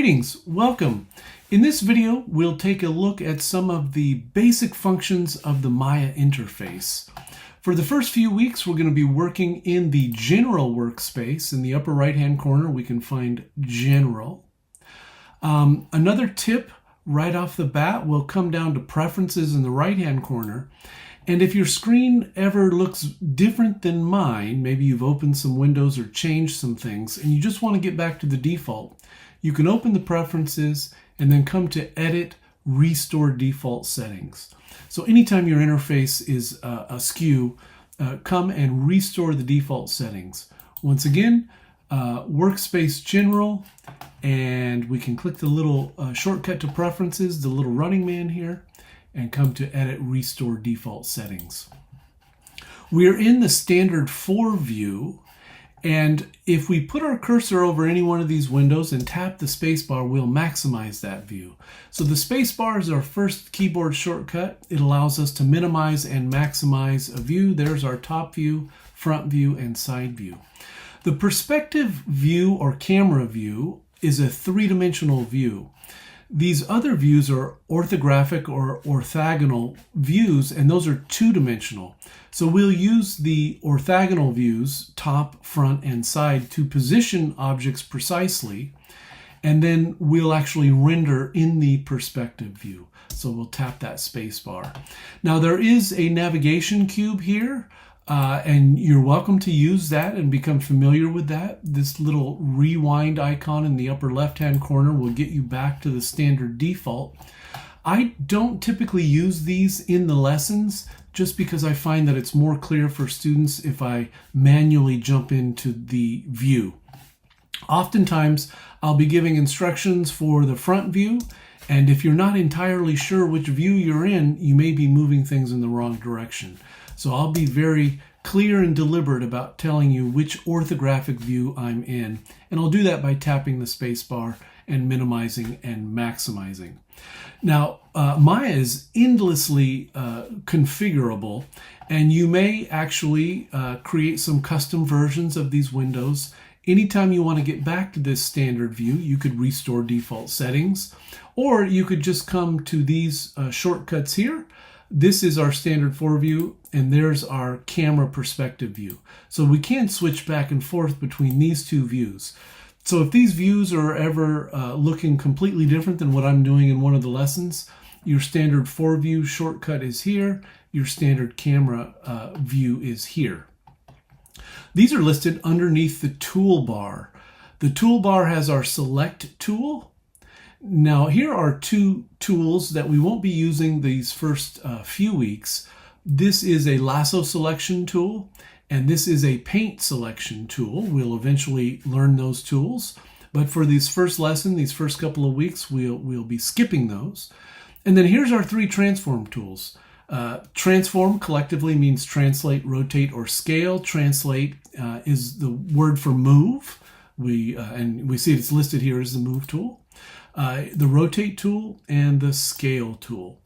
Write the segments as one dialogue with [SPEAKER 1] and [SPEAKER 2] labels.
[SPEAKER 1] Greetings, welcome. In this video, we'll take a look at some of the basic functions of the Maya interface. For the first few weeks, we're going to be working in the General workspace. In the upper right-hand corner, we can find General. Another tip right off the bat will come down to Preferences in the right-hand corner. And if your screen ever looks different than mine, maybe you've opened some windows or changed some things, and you just want to get back to the default, you can open the Preferences and then come to Edit, Restore Default Settings. So anytime your interface is askew, come and restore the default settings. Once again, Workspace General, and we can click the little shortcut to Preferences, the little running man here, and come to Edit, Restore Default Settings. We're in the Standard 4 view, and if we put our cursor over any one of these windows and tap the spacebar, we'll maximize that view. So the spacebar is our first keyboard shortcut. It allows us to minimize and maximize a view. There's our top view, front view, and side view. The perspective view or camera view is a three-dimensional view. These other views are orthographic or orthogonal views, and those are two-dimensional. So we'll use the orthogonal views, top, front, and side, to position objects precisely, and then we'll actually render in the perspective view. So we'll tap that space bar. Now there is a navigation cube here, and you're welcome to use that and become familiar with that. This little rewind icon in the upper left-hand corner will get you back to the standard default. I don't typically use these in the lessons just because I find that it's more clear for students if I manually jump into the view. Oftentimes, I'll be giving instructions for the front view, and if you're not entirely sure which view you're in, you may be moving things in the wrong direction. So I'll be very clear and deliberate about telling you which orthographic view I'm in. And I'll do that by tapping the space bar and minimizing and maximizing. Now, Maya is endlessly configurable, and you may actually create some custom versions of these windows. Anytime you want to get back to this standard view, you could restore default settings, or you could just come to these shortcuts here. This is our standard 4 view, and there's our camera perspective view. So we can switch back and forth between these two views. So if these views are ever looking completely different than what I'm doing in one of the lessons, your standard 4 view shortcut is here, your standard camera view is here. These are listed underneath the toolbar. The toolbar has our select tool. Now here are two tools that we won't be using these first few weeks. This is a lasso selection tool, and this is a paint selection tool. We'll eventually learn those tools, but for this first lesson, these first couple of weeks, we'll be skipping those. And then here's our three transform tools. Transform collectively means translate, rotate, or scale. Translate is the word for move. And we see it's listed here as the move tool. The rotate tool and the scale tool.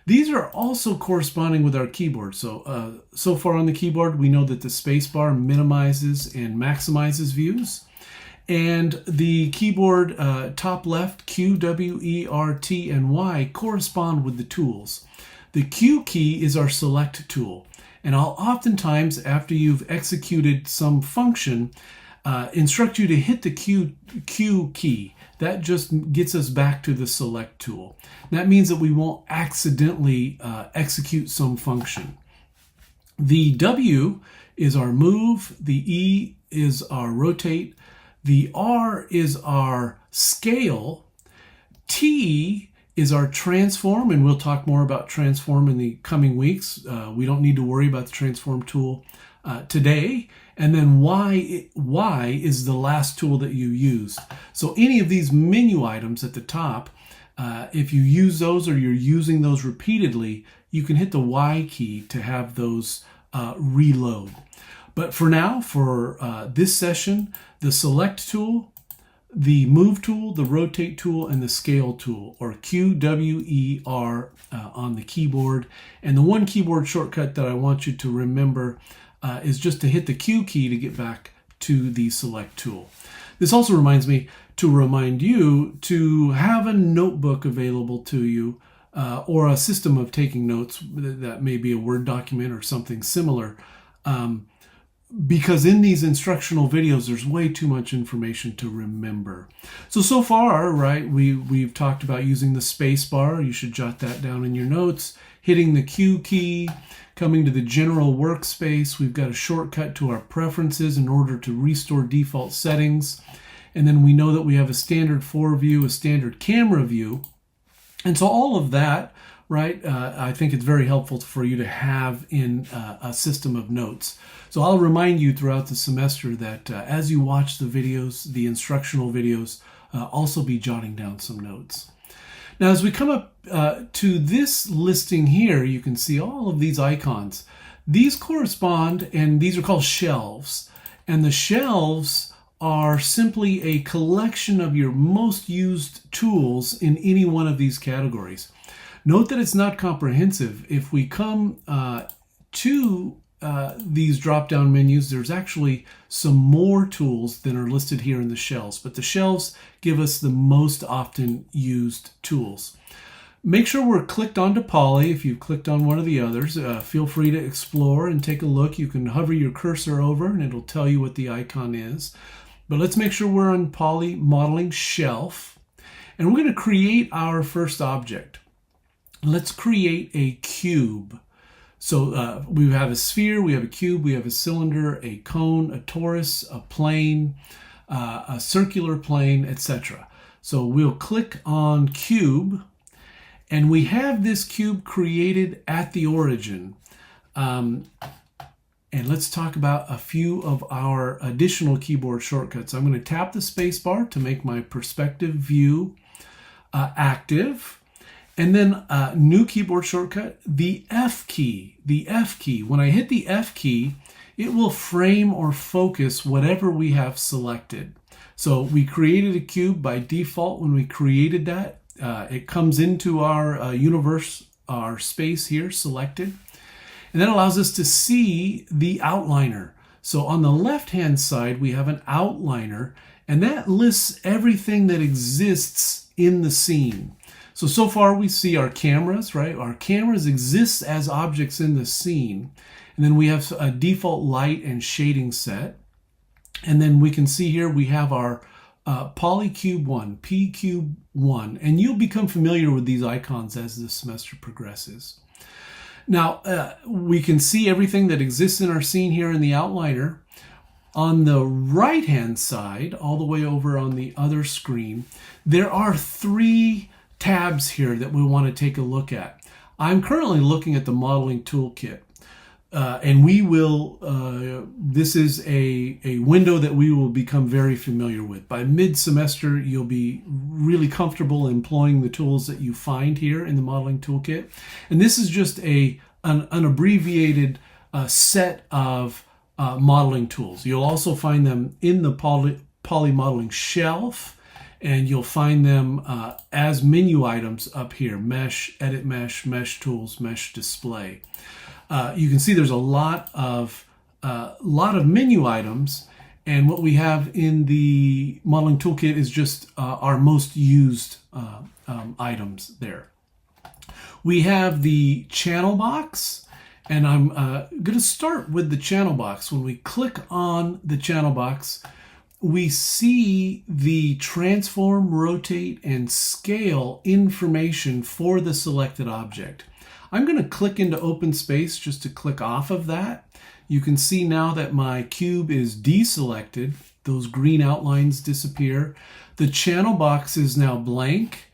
[SPEAKER 1] These are also corresponding with our keyboard. So far on the keyboard, we know that the spacebar minimizes and maximizes views. And the keyboard top left, Q, W, E, R, T, and Y correspond with the tools. The Q key is our select tool. And I'll oftentimes, after you've executed some function, instruct you to hit the Q key. That just gets us back to the select tool. That means that we won't accidentally execute some function. The W is our move, the E is our rotate, the R is our scale, T is our transform, and we'll talk more about transform in the coming weeks. We don't need to worry about the transform tool today. And then Y is the last tool that you used. So any of these menu items at the top, if you use those or you're using those repeatedly, you can hit the Y key to have those reload. But for now, for this session, the select tool, the move tool, the rotate tool, and the scale tool, or Q, W, E, R on the keyboard. And the one keyboard shortcut that I want you to remember is just to hit the Q key to get back to the select tool. This also reminds me to remind you to have a notebook available to you, or a system of taking notes that may be a Word document or something similar. Because in these instructional videos, there's way too much information to remember. So far, right, we've talked about using the space bar. You should jot that down in your notes. Hitting the Q key, coming to the general workspace. We've got a shortcut to our preferences in order to restore default settings. And then we know that we have a standard 4 view, a standard camera view. And so all of that, right, I think it's very helpful for you to have in a system of notes. So I'll remind you throughout the semester that as you watch the videos, the instructional videos, also be jotting down some notes. Now, as we come up to this listing here, you can see all of these icons. These correspond, and these are called shelves. And the shelves are simply a collection of your most used tools in any one of these categories. Note that it's not comprehensive. If we come to these drop-down menus, there's actually some more tools than are listed here in the shelves, but the shelves give us the most often used tools. Make sure we're clicked onto Poly. If you've clicked on one of the others, feel free to explore and take a look. You can hover your cursor over and it'll tell you what the icon is. But let's make sure we're on Poly Modeling Shelf, and we're going to create our first object. Let's create a cube. So we have a sphere, we have a cube, we have a cylinder, a cone, a torus, a plane, a circular plane, etc. So we'll click on cube, and we have this cube created at the origin. And let's talk about a few of our additional keyboard shortcuts. I'm going to tap the space bar to make my perspective view active. And then new keyboard shortcut, the F key. The F key. When I hit the F key, it will frame or focus whatever we have selected. So we created a cube by default. When we created that, it comes into our universe, our space here selected. And that allows us to see the outliner. So on the left-hand side, we have an outliner, and that lists everything that exists in the scene. So far we see our cameras, right? Our cameras exist as objects in the scene. And then we have a default light and shading set. And then we can see here we have our Polycube 1, P-Cube 1. And you'll become familiar with these icons as the semester progresses. Now, we can see everything that exists in our scene here in the outliner. On the right-hand side, all the way over on the other screen, there are 3 tabs here that we want to take a look at. I'm currently looking at the modeling toolkit, and we will, this is a window that we will become very familiar with. By mid-semester, you'll be really comfortable employing the tools that you find here in the modeling toolkit. And this is just an abbreviated set of modeling tools. You'll also find them in the Poly Modeling Shelf, and you'll find them as menu items up here: Mesh, Edit Mesh, Mesh Tools, Mesh Display. You can see there's a lot of menu items, and what we have in the modeling toolkit is just our most used items there. We have the channel box, and I'm going to start with the channel box. When we click on the channel box, we see the transform, rotate, and scale information for the selected object. I'm going to click into open space just to click off of that. You can see now that my cube is deselected. Those green outlines disappear. The channel box is now blank,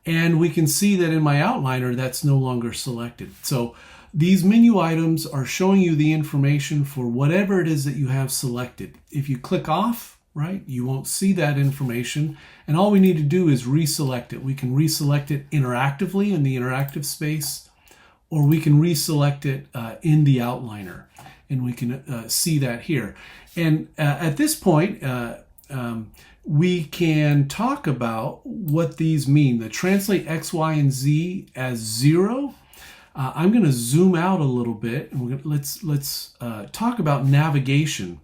[SPEAKER 1] and we can see that in my outliner that's no longer selected. So these menu items are showing you the information for whatever it is that you have selected. If you click off, right, you won't see that information, and all we need to do is reselect it. We can reselect it interactively in the interactive space, or we can reselect it in the outliner, and we can see that here. And at this point, we can talk about what these mean. The translate X, Y, and Z as 0. I'm going to zoom out a little bit, and let's talk about navigation.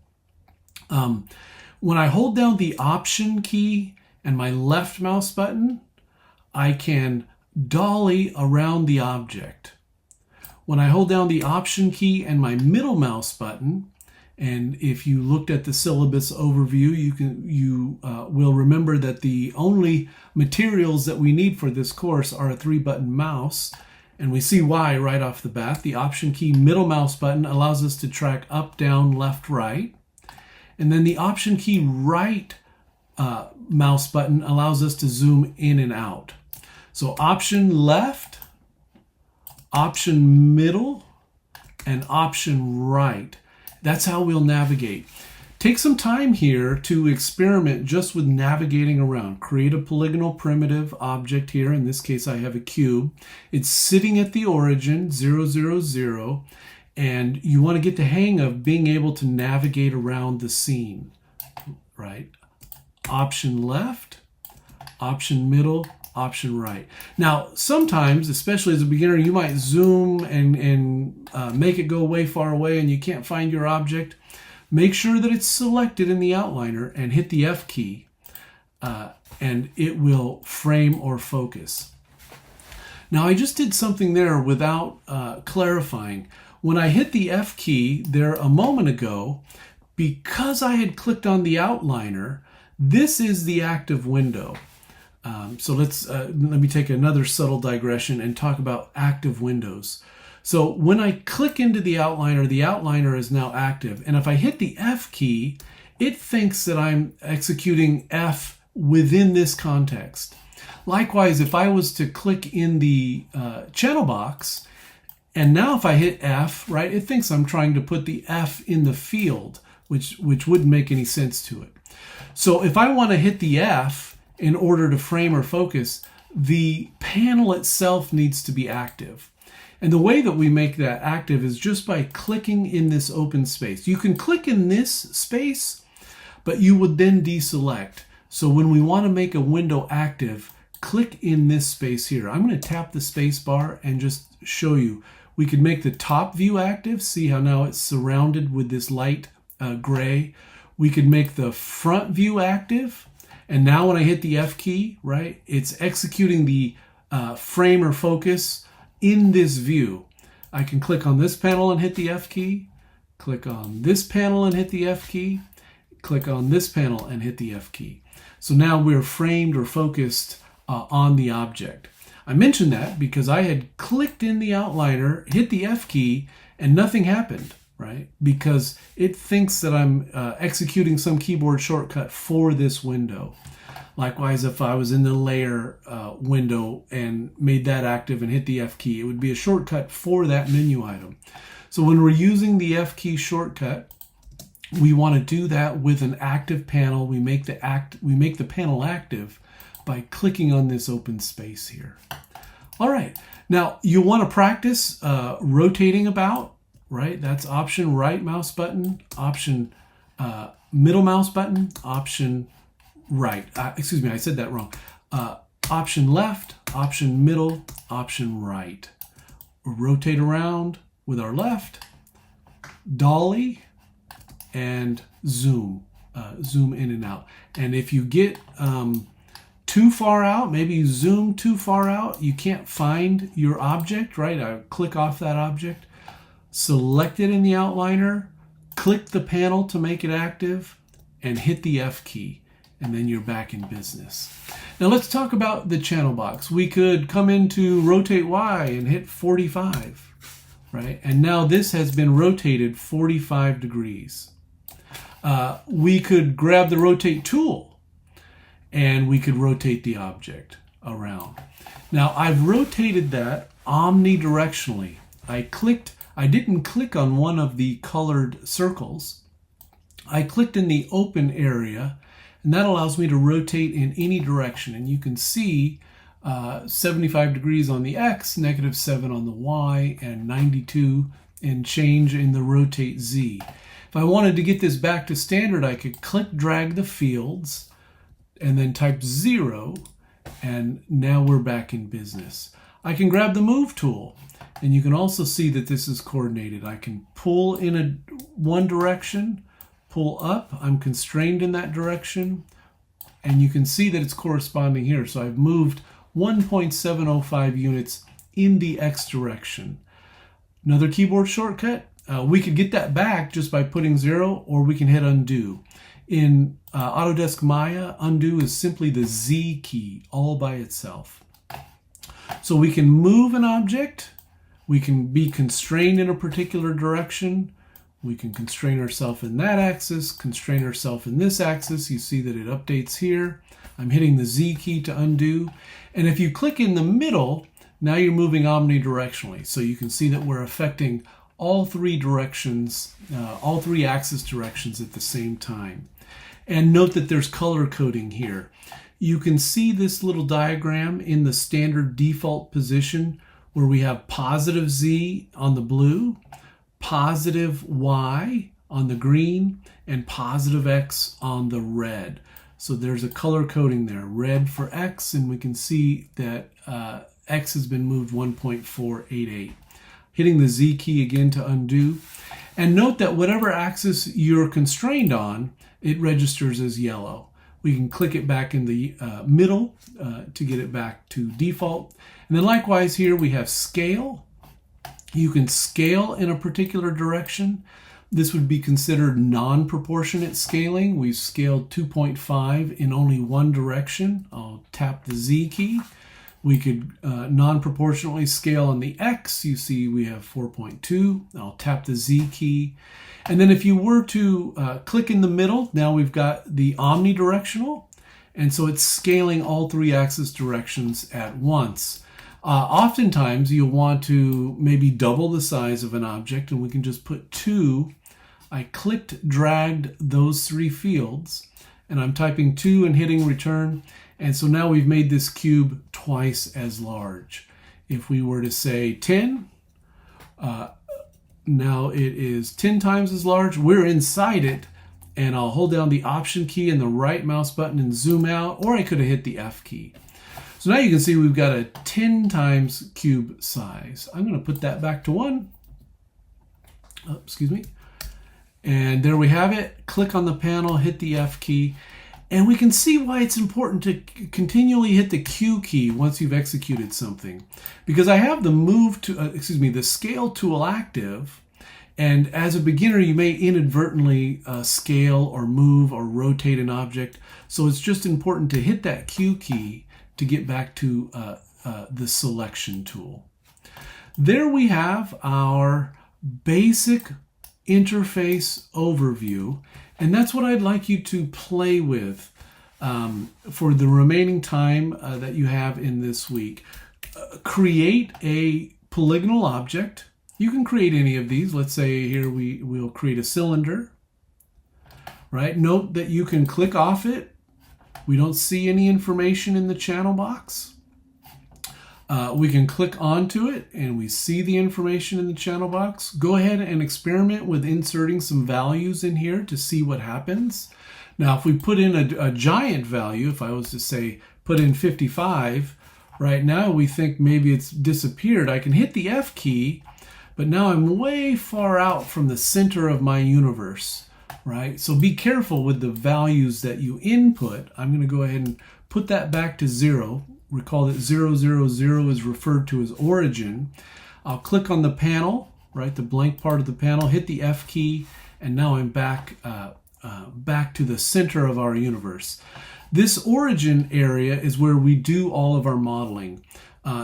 [SPEAKER 1] When I hold down the Option key and my left mouse button, I can dolly around the object. When I hold down the Option key and my middle mouse button, and if you looked at the syllabus overview, you will remember that the only materials that we need for this course are a 3-button mouse, and we see why right off the bat. The Option key middle mouse button allows us to track up, down, left, right, and then the Option key right mouse button allows us to zoom in and out. So Option left, Option middle, and Option right. That's how we'll navigate. Take some time here to experiment just with navigating around. Create a polygonal primitive object here. In this case, I have a cube. It's sitting at the origin, 0, 0, 0, and you want to get the hang of being able to navigate around the scene, right? Option left, Option middle, Option right. Now, sometimes, especially as a beginner, you might zoom and make it go way far away and you can't find your object. Make sure that it's selected in the outliner and hit the F key, and it will frame or focus. Now, I just did something there without clarifying. When I hit the F key there a moment ago, because I had clicked on the outliner, this is the active window. So let me take another subtle digression and talk about active windows. So when I click into the outliner is now active. And if I hit the F key, it thinks that I'm executing F within this context. Likewise, if I was to click in the channel box, and now if I hit F, right, it thinks I'm trying to put the F in the field, which wouldn't make any sense to it. So if I want to hit the F in order to frame or focus, the panel itself needs to be active. And the way that we make that active is just by clicking in this open space. You can click in this space, but you would then deselect. So when we want to make a window active, click in this space here. I'm going to tap the space bar and just show you. We could make the top view active. See how now it's surrounded with this light gray. We could make the front view active. And now when I hit the F key, right, it's executing the frame or focus in this view. I can click on this panel and hit the F key, click on this panel and hit the F key, click on this panel and hit the F key. So now we're framed or focused on the object. I mentioned that because I had clicked in the outliner, hit the F key, and nothing happened, right? Because it thinks that I'm executing some keyboard shortcut for this window. Likewise, if I was in the layer window and made that active and hit the F key, it would be a shortcut for that menu item. So when we're using the F key shortcut, we want to do that with an active panel. We make the panel active by clicking on this open space here. All right, now you want to practice rotating about, right? That's Option right mouse button, Option middle mouse button, Option right. Excuse me, I said that wrong. Option left, Option middle, Option right. Rotate around with our left, dolly, and zoom. Zoom in and out. And if you get too far out, maybe you zoom too far out, you can't find your object, right? I click off that object, select it in the outliner, click the panel to make it active, and hit the F key. And then you're back in business. Now let's talk about the channel box. We could come into Rotate Y and hit 45, right? And now this has been rotated 45 degrees. We could grab the Rotate tool and we could rotate the object around. Now I've rotated that omnidirectionally. I didn't click on one of the colored circles. I clicked in the open area, and that allows me to rotate in any direction. And you can see 75 degrees on the X, -7 on the Y, and 92 and change in the rotate Z. If I wanted to get this back to standard, I could click drag the fields and then type 0, and now we're back in business. I can grab the move tool, and you can also see that this is coordinated. I can pull in one direction, pull up, I'm constrained in that direction, and you can see that it's corresponding here. So I've moved 1.705 units in the X direction. Another keyboard shortcut, we could get that back just by putting 0, or we can hit undo. In Autodesk Maya, undo is simply the Z key all by itself. So we can move an object, we can be constrained in a particular direction, we can constrain ourselves in that axis, constrain ourselves in this axis. You see that it updates here. I'm hitting the Z key to undo. And if you click in the middle, now you're moving omnidirectionally. So you can see that we're affecting all three directions, all three axis directions at the same time. And note that there's color coding here. You can see this little diagram in the standard default position where we have positive Z on the blue, positive Y on the green, and positive X on the red. So there's a color coding there, red for X, and we can see that X has been moved 1.488. Hitting the Z key again to undo. And note that whatever axis you're constrained on, it registers as yellow. We can click it back in the middle to get it back to default. And then likewise here we have scale. You can scale in a particular direction. This would be considered non-proportionate scaling. We've scaled 2.5 in only one direction. I'll tap the Z key. We could non-proportionally scale on the X. You see we have 4.2. I'll tap the Z key. And then if you were to click in the middle, now we've got the omnidirectional. And so it's scaling all three axis directions at once. Oftentimes you'll want to maybe double the size of an object, and we can just put 2. I dragged those 3 fields, and I'm typing 2 and hitting return. And so now we've made this cube twice as large. If we were to say 10, now it is 10 times as large. We're inside it, and I'll hold down the Option key and the right mouse button and zoom out, or I could have hit the F key. So now you can see we've got a 10 times cube size. I'm going to put that back to 1. Oh, excuse me. And there we have it. Click on the panel, hit the F key, and we can see why it's important to continually hit the Q key once you've executed something. Because I have the the scale tool active, and as a beginner you may inadvertently scale or move or rotate an object. So it's just important to hit that Q key to get back to the selection tool. There we have our basic interface overview, and that's what I'd like you to play with for the remaining time that you have in this week. Create a polygonal object. You can create any of these. Let's say here we'll create a cylinder. Right? Note that you can click off it. We don't see any information in the channel box. We can click onto it and we see the information in the channel box. Go ahead and experiment with inserting some values in here to see what happens. Now, if we put in a giant value, if I was to say put in 55, right now we think maybe it's disappeared. I can hit the F key, but now I'm way far out from the center of my universe. Right? So be careful with the values that you input. I'm going to go ahead and put that back to 0. Recall that 0, 0, 0 is referred to as origin. I'll click on the panel, right, the blank part of the panel, hit the F key, and now I'm back to the center of our universe. This origin area is where we do all of our modeling.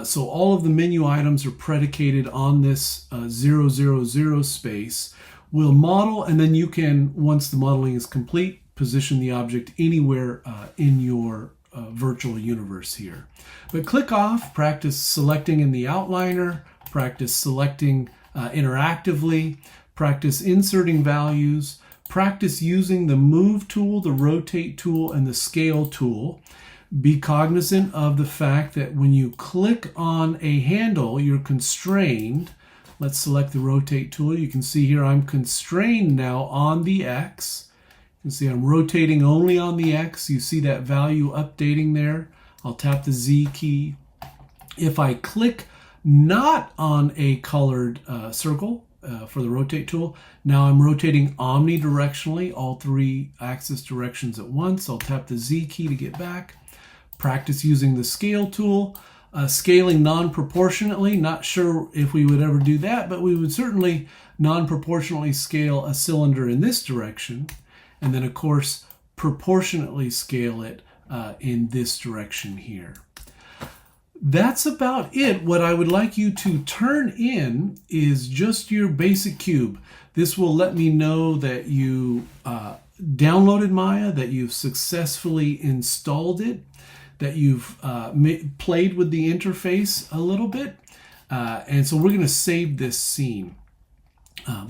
[SPEAKER 1] So all of the menu items are predicated on this 0, 0, 0 space. We'll model, and then you can, once the modeling is complete, position the object anywhere in your virtual universe here. But click off, practice selecting in the outliner, practice selecting interactively, practice inserting values, practice using the move tool, the rotate tool, and the scale tool. Be cognizant of the fact that when you click on a handle, you're constrained. Let's select the rotate tool. You can see here I'm constrained now on the X. You can see I'm rotating only on the X. You see that value updating there. I'll tap the Z key. If I click not on a colored circle, for the rotate tool. Now I'm rotating omnidirectionally, all 3 axis directions at once. I'll tap the Z key to get back. Practice using the scale tool. Scaling non-proportionately, not sure if we would ever do that, but we would certainly non-proportionally scale a cylinder in this direction. And then of course, proportionately scale it in this direction here. That's about it. What I would like you to turn in is just your basic cube. This will let me know that you downloaded Maya, that you've successfully installed it, that you've played with the interface a little bit. And so we're going to save this scene.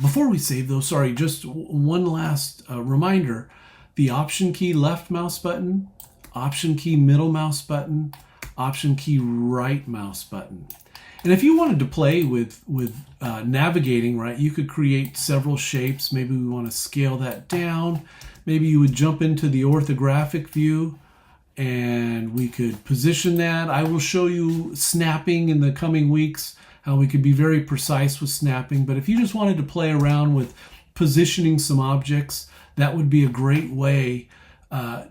[SPEAKER 1] Before we save though, sorry, just one last reminder. The Option key left mouse button, Option key middle mouse button, Option key right mouse button. And if you wanted to play with navigating, right, you could create several shapes. Maybe we want to scale that down. Maybe you would jump into the orthographic view and we could position that. I will show you snapping in the coming weeks, how we could be very precise with snapping. But if you just wanted to play around with positioning some objects, that would be a great way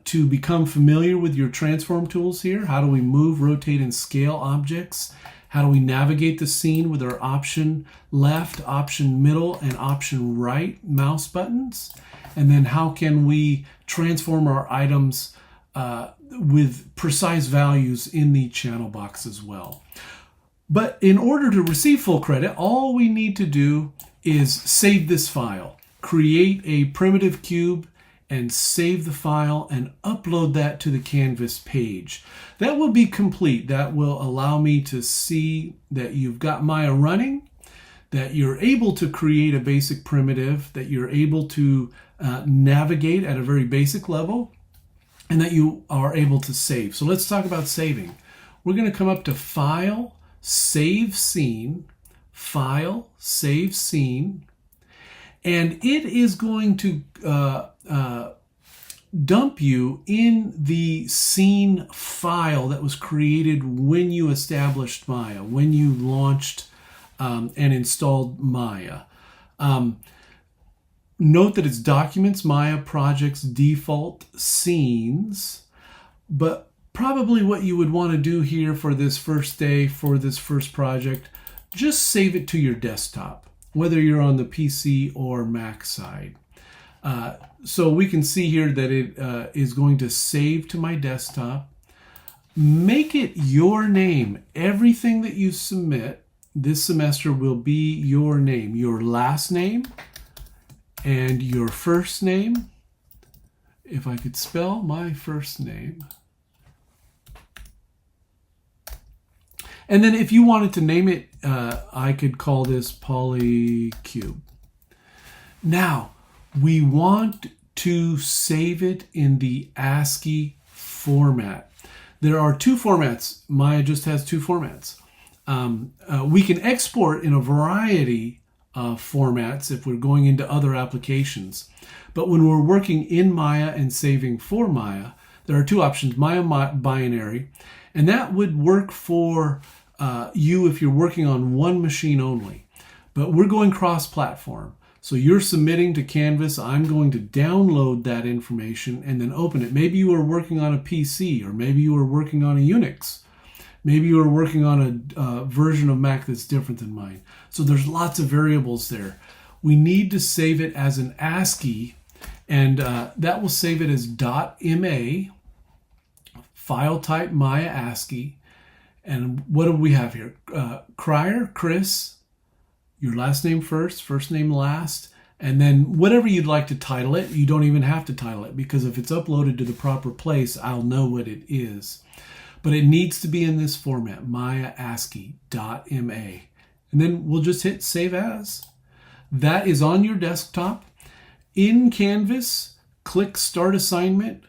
[SPEAKER 1] to become familiar with your transform tools here. How do we move, rotate, and scale objects? How do we navigate the scene with our Option left, Option middle, and Option right mouse buttons? And then how can we transform our items with precise values in the channel box as well? But in order to receive full credit, all we need to do is save this file, create a primitive cube, and save the file and upload that to the Canvas page. That will be complete. That will allow me to see that you've got Maya running, that you're able to create a basic primitive, that you're able to navigate at a very basic level, and that you are able to save. So let's talk about saving. We're going to come up to File, Save Scene, File, Save Scene, and it is going to dump you in the scene file that was created when you established Maya, when you launched and installed Maya. Note that it's Documents, Maya, Projects, Default, Scenes, but probably what you would want to do here for this first day, for this first project, just save it to your desktop, whether you're on the PC or Mac side. So we can see here that it is going to save to my desktop. Make it your name. Everything that you submit this semester will be your name, your last name and your first name. If I could spell my first name. And then if you wanted to name it, I could call this Polycube. Now, we want to save it in the ASCII format. There are 2 formats. Maya just has 2 formats. We can export in a variety of formats if we're going into other applications. But when we're working in Maya and saving for Maya, there are 2 options, Maya binary, and that would work for you if you're working on one machine only. But we're going cross-platform. So you're submitting to Canvas, I'm going to download that information and then open it. Maybe you are working on a PC, or maybe you are working on a Unix. Maybe you are working on a version of Mac that's different than mine. So there's lots of variables there. We need to save it as an ASCII, and that will save it as .ma, file type Maya ASCII. And what do we have here? Cryer, Chris, your last name first name last, and then whatever you'd like to title it. You don't even have to title it, because if it's uploaded to the proper place, I'll know what it is. But it needs to be in this format, Maya ASCII .ma. And then we'll just hit Save As. That is on your desktop. In Canvas, click Start Assignment,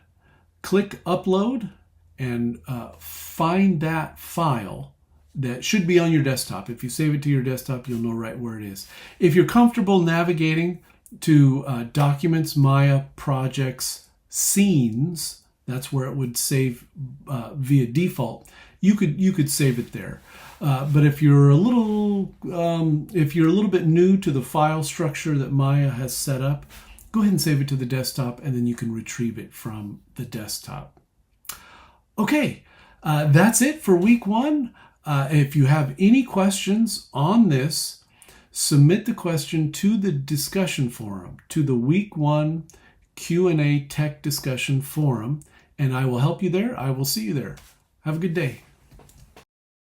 [SPEAKER 1] click Upload, and find that file that should be on your desktop. If you save it to your desktop, you'll know right where it is. If you're comfortable navigating to Documents, Maya, Projects, Scenes, that's where it would save via default. you could save it there. But if you're a little bit new to the file structure that Maya has set up, go ahead and save it to the desktop, and then you can retrieve it from the desktop. Okay, that's it for week 1. If you have any questions on this, submit the question to the discussion forum, to the week 1 Q&A tech discussion forum, and I will help you there. I will see you there. Have a good day.